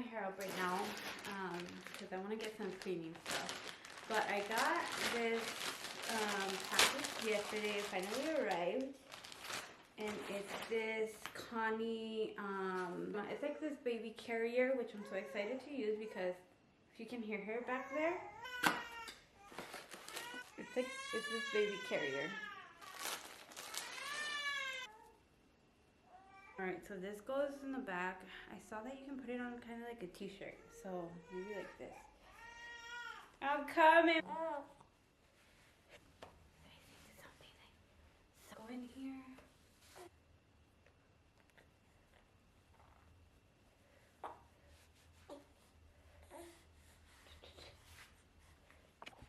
my hair up right now because I want to get some cleaning stuff. But I got this package yesterday. It finally arrived. And it's this Connie, it's like this baby carrier, which I'm so excited to use because if you can hear her back there, it's this baby carrier. Alright, so this goes in the back. I saw that you can put it on kind of like a t-shirt, so maybe like this. I'm coming! Oh. I think something like so in here.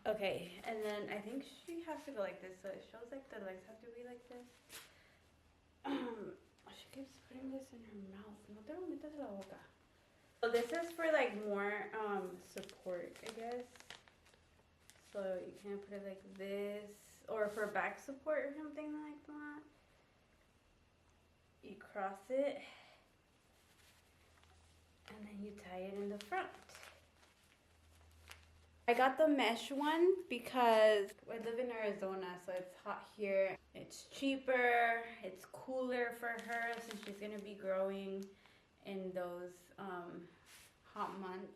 Okay, and then I think she has to go like this, so it shows like the legs have to be like this. She keeps putting this in her mouth. No te lo metas en la boca. So this is for like more support, I guess. So you can put it like this, or for back support or something like that. You cross it, and then you tie it in the front. I got the mesh one because I live in Arizona, so it's hot here. It's cheaper, it's cooler for her since she's gonna be growing in those hot months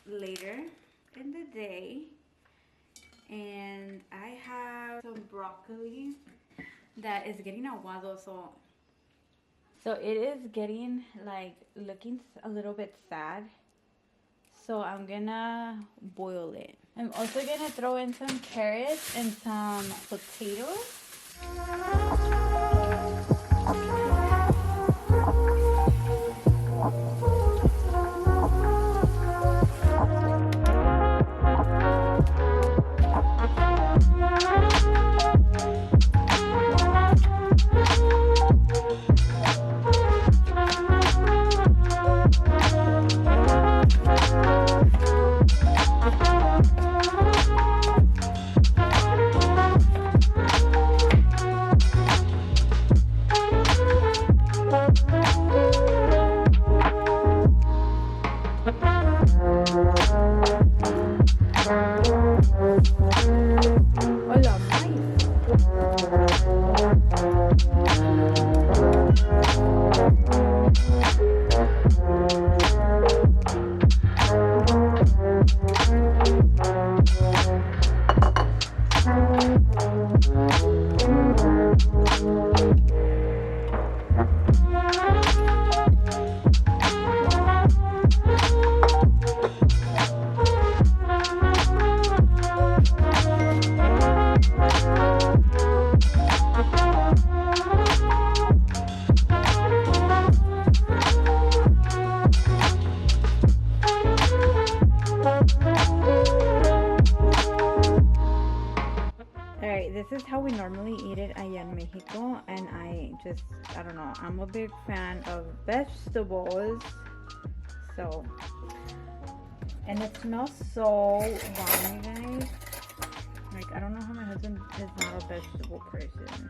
later in the day, and I have some broccoli that is getting aguado, so it is getting like looking a little bit sad, so I'm gonna boil it. I'm also gonna throw in some carrots and some potatoes. this is how we normally eat it allá in Mexico, and I don't know, I'm a big fan of vegetables. So, and it smells so bomb, guys. Like, I don't know how my husband is not a vegetable person.